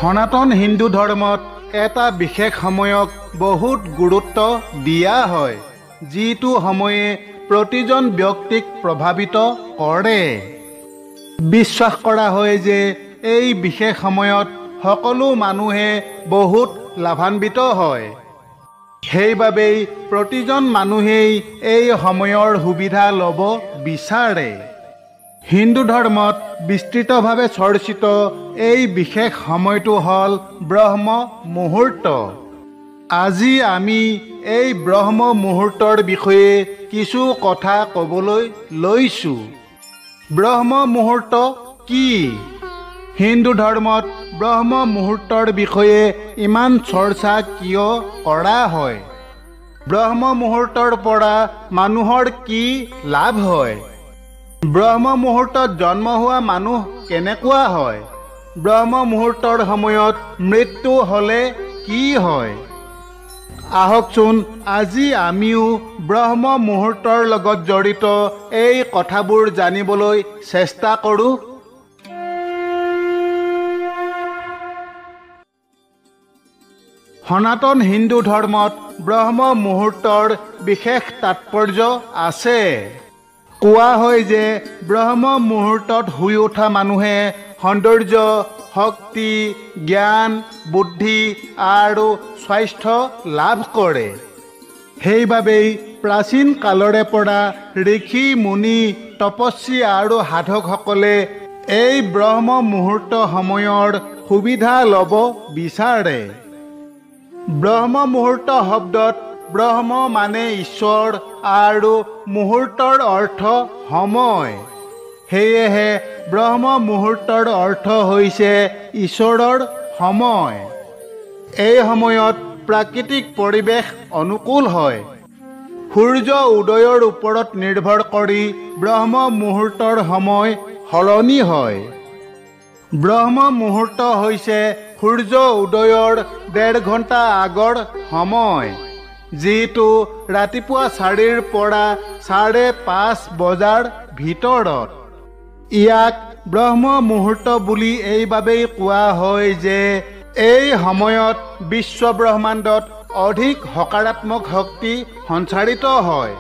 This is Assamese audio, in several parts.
সনাতন হিন্দু ধৰ্মত এটা বিশেষ সময়ক বহুত গুৰুত্ব দিয়া হয়, যিটো সময়ে প্ৰতিজন ব্যক্তিক প্ৰভাৱিত কৰে। বিশ্বাস কৰা হয় যে এই বিশেষ সময়ত সকলো মানুহে বহুত লাভান্বিত হয়। সেইবাবেই প্ৰতিজন মানুহেই এই সময়ৰ সুবিধা ল'ব বিচাৰে। হিন্দু ধৰ্মত বিস্তৃতভাৱে চৰ্চিত এই বিশেষ সময়টো হ'ল ব্ৰহ্ম মুহূৰ্ত। আজি আমি এই ব্ৰহ্ম মুহূৰ্তৰ বিষয়ে কিছু কথা ক'বলৈ লৈছোঁ। ব্ৰহ্ম মুহূৰ্ত কি? হিন্দু ধৰ্মত ব্ৰহ্ম মুহূৰ্তৰ বিষয়ে ইমান চৰ্চা কিয় কৰা হয়? ব্ৰহ্ম মুহূৰ্তৰ পৰা মানুহৰ কি লাভ হয়? ব্ৰহ্ম মুহূৰ্তত জন্ম হোৱা মানুহ কেনেকুৱা হয়? ব্ৰহ্ম মুহূৰ্তৰ সময়ত মৃত্যু হ'লে কি হয়? আহকচোন আজি আমিও ব্ৰহ্ম মুহূৰ্তৰ লগত জড়িত এই কথাবোৰ জানিবলৈ চেষ্টা কৰোঁ। সনাতন হিন্দু ধৰ্মত ব্ৰহ্ম মুহূৰ্তৰ বিশেষ তাৎপৰ্য আছে। কোৱা হয় যে ব্ৰহ্ম মুহূৰ্তত শুই উঠা মানুহে সৌন্দৰ্য, শক্তি, জ্ঞান, বুদ্ধি আৰু স্বাস্থ্য লাভ কৰে। সেইবাবেই প্ৰাচীন কালৰে পৰা ঋষি মুনি, তপস্বী আৰু সাধকসকলে এই ব্ৰহ্ম মুহূৰ্ত সময়ৰ সুবিধা ল'ব বিচাৰে। ব্ৰহ্ম মুহূৰ্ত শব্দত ব্ৰহ্ম মানে ঈশ্বৰ আৰু মুহূৰ্তৰ অৰ্থ সময়। সেয়েহে ব্ৰহ্ম মুহূৰ্তৰ অৰ্থ হৈছে ঈশ্বৰৰ সময়। এই সময়ত প্ৰাকৃতিক পৰিৱেশ অনুকূল হয়। সূৰ্য উদয়ৰ ওপৰত নিৰ্ভৰ কৰি ব্ৰহ্ম মুহূৰ্তৰ সময় সলনি হয়। ব্ৰহ্ম মুহূৰ্ত হৈছে সূৰ্য উদয়ৰ 1.5 ঘণ্টা আগৰ সময়, যিটো ৰাতিপুৱা 4 পৰা 5:30 বজাৰ ভিতৰত। ইয়াক ব্ৰহ্ম মুহূৰ্ত বুলি এইবাবেই কোৱা হয় যে এই সময়ত বিশ্ব ব্ৰহ্মাণ্ডত অধিক সকাৰাত্মক শক্তি সঞ্চাৰিত হয়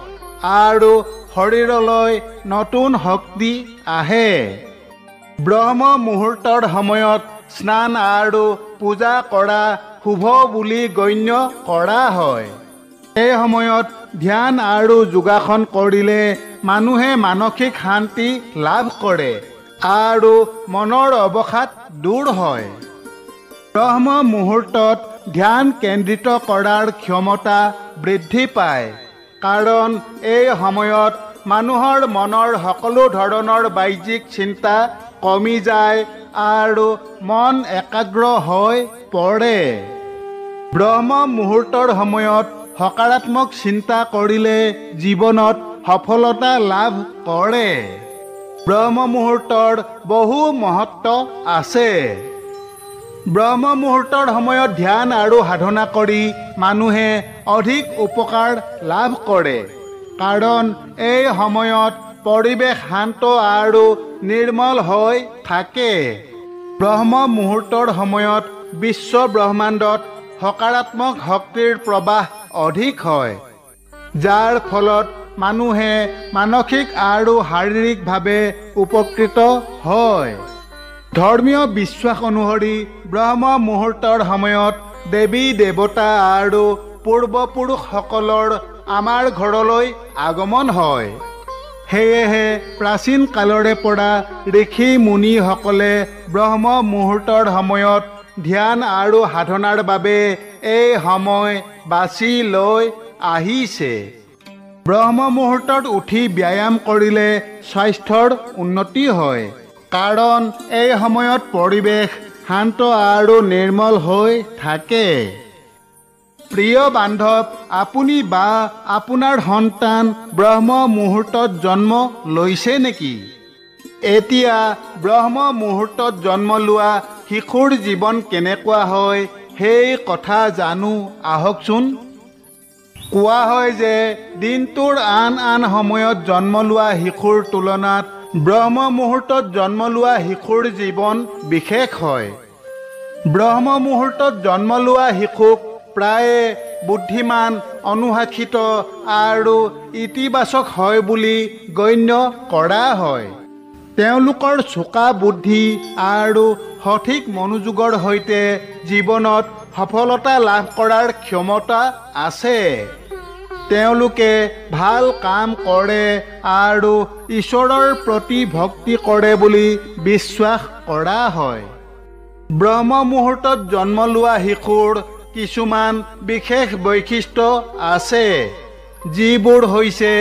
আৰু শৰীৰলৈ নতুন শক্তি আহে। ব্ৰহ্ম মুহূৰ্তৰ সময়ত স্নান আৰু পূজা কৰা শুভ বুলি গণ্য কৰা হয়। এই সময়ত ধ্যান আৰু যোগাসন কৰিলে মানুহে মানসিক শান্তি লাভ কৰে আৰু মনৰ অৱসাদ দূৰ হয়। ব্ৰহ্ম মুহূৰ্তত ধ্যান কেন্দ্ৰিত কৰাৰ ক্ষমতা বৃদ্ধি পায়, কাৰণ এই সময়ত মানুহৰ মনৰ সকলো ধৰণৰ বাহ্যিক চিন্তা কমি যায় আৰু মন একাগ্ৰ হৈ পৰে। ব্ৰহ্ম মুহূৰ্তৰ সময়ত সকাৰাত্মক চিন্তা কৰিলে জীৱনত সফলতা লাভ কৰে। ব্ৰহ্ম মুহূৰ্তৰ বহু মহত্ব আছে। ব্ৰহ্ম মুহূৰ্তৰ সময়ত ধ্যান আৰু সাধনা কৰি মানুহে অধিক উপকাৰ লাভ কৰে, কাৰণ এই সময়ত পৰিৱেশ শান্ত আৰু নিৰ্মল হৈ থাকে। ব্ৰহ্ম মুহূৰ্তৰ সময়ত বিশ্ব ব্ৰহ্মাণ্ডত সকাৰাত্মক শক্তিৰ প্ৰৱাহ অধিক হয়, যাৰ ফলত মানুহে মানসিক আৰু শাৰীৰিকভাৱে উপকৃত হয়। ধৰ্মীয় বিশ্বাস অনুসৰি ব্ৰহ্ম মুহূৰ্তৰ সময়ত দেৱী দেৱতা আৰু পূৰ্বপুৰুষসকলৰ আমাৰ ঘৰলৈ আগমন হয়। সেয়েহে প্ৰাচীন কালৰে পৰা ঋষি মুনিসকলে ব্ৰহ্ম মুহূৰ্তৰ সময়ত ধ্যান আৰু সাধনাৰ বাবে এই সময় বাছি লৈ আহিছে। ব্ৰহ্ম মুহূৰ্তত উঠি ব্যায়াম কৰিলে স্বাস্থ্যৰ উন্নতি হয়, কাৰণ এই সময়ত পৰিৱেশ শান্ত আৰু নিৰ্মল হৈ থাকে। প্ৰিয় বান্ধৱ, আপুনি বা আপোনাৰ সন্তান ব্ৰহ্ম মুহূৰ্তত জন্ম লৈছে নেকি? এতিয়া ব্ৰহ্ম মুহূৰ্তত জন্ম লোৱা শিশুৰ জীৱন কেনেকুৱা হয় সেই কথা জানো আহকচোন। কোৱা হয় যে দিনটোৰ আন আন সময়ত জন্ম লোৱা শিশুৰ তুলনাত ব্ৰহ্ম মুহূৰ্তত জন্ম লোৱা শিশুৰ জীৱন বিশেষ হয়। ব্ৰহ্ম মুহূৰ্তত জন্ম লোৱা শিশুক প্ৰায়ে বুদ্ধিমান, অনুশাসিত আৰু ইতিবাচক হয় বুলি গণ্য কৰা হয়। তেওঁলোকৰ চোকা বুদ্ধি আৰু সঠিক মনোযোগৰ সৈতে জীৱনত সফলতা লাভ কৰাৰ ক্ষমতা আছে। তেওঁলোকে ভাল কাম কৰে আৰু ঈশ্বৰৰ প্ৰতি ভক্তি কৰে বুলি বিশ্বাস কৰা হয়। ব্ৰহ্ম মুহূৰ্তত জন্ম লোৱা শিশুৰ কিছুমান বিশেষ বৈশিষ্ট্য আছে, যিবোৰ হৈছে: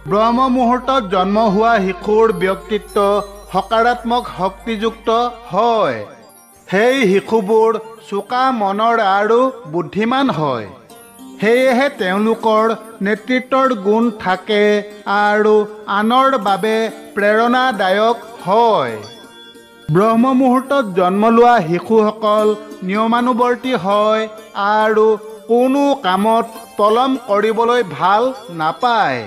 ব্ৰহ্ম মুহূৰ্তত জন্ম হোৱা শিশুৰ ব্যক্তিত্ব সকাৰাত্মক শক্তিযুক্ত হয়। সেই শিশুবোৰ চোকা মনৰ আৰু বুদ্ধিমান হয়। সেয়েহে তেওঁলোকৰ নেতৃত্বৰ গুণ থাকে আৰু আনৰ বাবে প্ৰেৰণাদায়ক হয়। ব্ৰহ্ম মুহূৰ্তত জন্ম লোৱা শিশুসকল নিয়মানুৱৰ্তী হয় আৰু কোনো কামত পলম কৰিবলৈ ভাল নাপায়।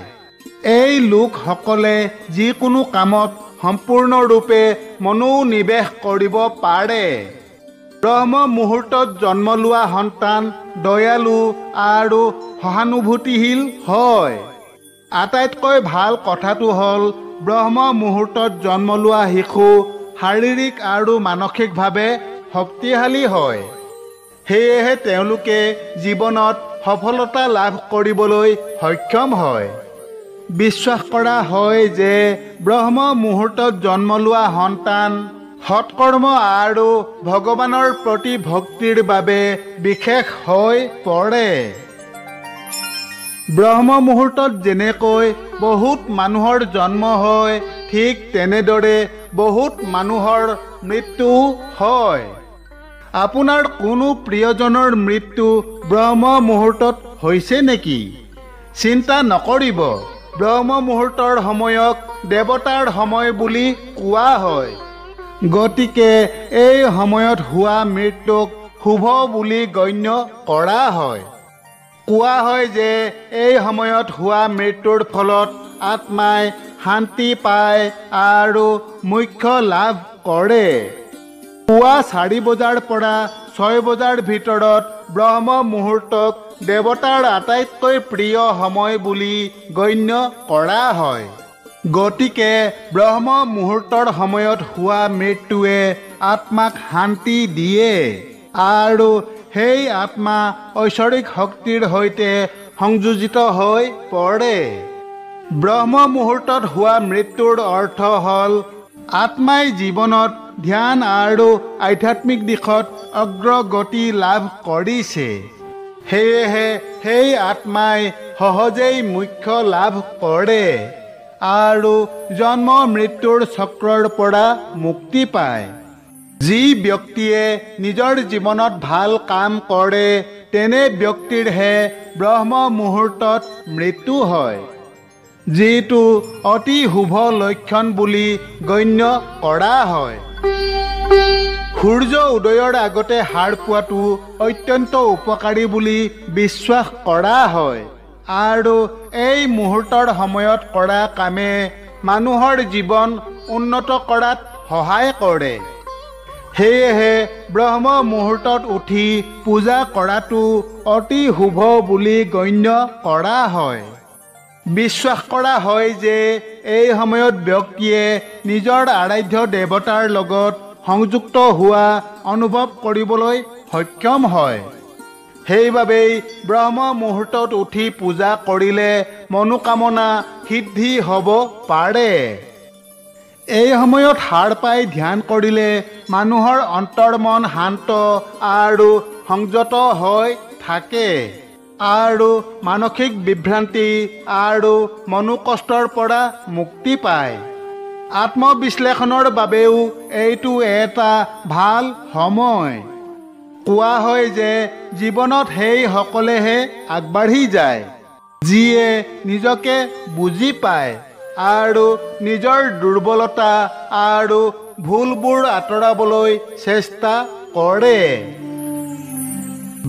এই লোকসকলে যিকোনো কামত সম্পূৰ্ণৰূপে মনোনিৱেশ কৰিব পাৰে। ব্ৰহ্ম মুহূৰ্তত জন্ম লোৱা সন্তান দয়ালু আৰু সহানুভূতিশীল হয়। আটাইতকৈ ভাল কথাটো হ'ল ব্ৰহ্ম মুহূৰ্তত জন্ম লোৱা শিশু শাৰীৰিক আৰু মানসিকভাৱে শক্তিশালী হয়। সেয়েহে তেওঁলোকে জীৱনত সফলতা লাভ কৰিবলৈ সক্ষম হয়। বিশ্বাস কৰা হয় যে ব্ৰহ্ম মুহূৰ্তত জন্ম লোৱা সন্তান সৎকৰ্ম আৰু ভগৱানৰ প্ৰতি ভক্তিৰ বাবে বিশেষ হৈ পৰে। ব্ৰহ্ম মুহূৰ্তত যেনেকৈ বহুত মানুহৰ জন্ম হয়, ঠিক তেনেদৰে বহুত মানুহৰ মৃত্যু হয়। আপোনাৰ কোনো প্ৰিয়জনৰ মৃত্যু ব্ৰহ্ম মুহূৰ্তত হৈছে নেকি? চিন্তা নকৰিব। ব্ৰহ্ম মুহূৰ্তৰ সময়ক দেৱতাৰ সময় বুলি কোৱা হয়। গতিকে এই সময়ত হোৱা মৃত্যুক শুভ বুলি গণ্য কৰা হয়। কোৱা হয় যে এই সময়ত হোৱা মৃত্যুৰ ফলত আত্মাই শান্তি পায় আৰু মোক্ষ লাভ কৰে। পুৱা 4 বজাৰ পৰা 6 বজাৰ ভিতৰত ব্ৰহ্ম মুহূৰ্তক দেৱতাৰ আটাইতকৈ প্ৰিয় সময় বুলি গণ্য কৰা হয়। গতিকে ব্ৰহ্ম মুহূৰ্তৰ সময়ত হোৱা মৃত্যুৱে আত্মাক শান্তি দিয়ে আৰু সেই আত্মা ঐশ্বৰিক শক্তিৰ সৈতে সংযোজিত হৈ পৰে। ব্ৰহ্ম মুহূৰ্তত হোৱা মৃত্যুৰ অৰ্থ হ'ল আত্মাই জীৱনত ধ্যান আৰু আধ্যাত্মিক দিশত অগ্ৰগতি লাভ কৰিছে। সেয়েহে সেই আত্মাই সহজেই মোক্ষ লাভ কৰে আৰু জন্ম মৃত্যুৰ চক্ৰৰ পৰা মুক্তি পায়। যি ব্যক্তিয়ে নিজৰ জীৱনত ভাল কাম কৰে, তেনে ব্যক্তিৰহে ব্ৰহ্ম মুহূৰ্তত মৃত্যু হয়, যিটো অতি শুভ লক্ষণ বুলি গণ্য কৰা হয়। সূৰ্য উদয়ৰ আগতে সাৰ পোৱাটো অত্যন্ত উপকাৰী বুলি বিশ্বাস কৰা হয় আৰু এই মুহূৰ্তৰ সময়ত কৰা কামে মানুহৰ জীৱন উন্নত কৰাত সহায় কৰে। সেয়েহে ব্ৰহ্ম মুহূৰ্তত উঠি পূজা কৰাটো অতি শুভ বুলি গণ্য কৰা হয়। বিশ্বাস কৰা হয় যে এই সময়ত ব্যক্তিয়ে নিজৰ আৰাধ্য দেৱতাৰ লগত সংযুক্ত হোৱা অনুভৱ কৰিবলৈ সক্ষম হয়। সেইবাবেই ব্ৰহ্ম মুহূৰ্তত উঠি পূজা কৰিলে মনোকামনা সিদ্ধি হ'ব পাৰে। এই সময়ত সাৰ পাই ধ্যান কৰিলে মানুহৰ অন্তৰ্মন শান্ত আৰু সংযত হৈ থাকে আৰু মানসিক বিভ্ৰান্তি আৰু মনোকষ্টৰ পৰা মুক্তি পায়। আত্মবিশ্লেষণৰ বাবেও এইটো এটা ভাল সময়। কোৱা হয় যে জীৱনত সেইসকলেহে আগবাঢ়ি যায় যিয়ে নিজকে বুজি পায় আৰু নিজৰ দুৰ্বলতা আৰু ভুলবোৰ আঁতৰাবলৈ চেষ্টা কৰে।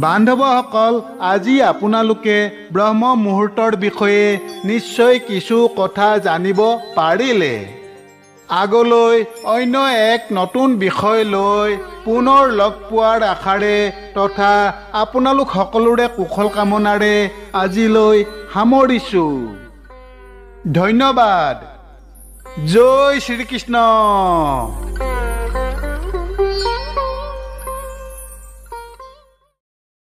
বান্ধৱসকল, আজি আপোনালোকে ব্ৰহ্ম মুহূৰ্তৰ বিষয়ে নিশ্চয় কিছু কথা জানিব পাৰিলে। আগলৈ অন্য এক নতুন বিষয় লৈ পুনৰ লগ পোৱাৰ আশাৰে তথা আপোনালোক সকলোৰে কুশল কামনাৰে আজিলৈ সামৰিছোঁ। ধন্যবাদ। জয় শ্ৰীকৃষ্ণ।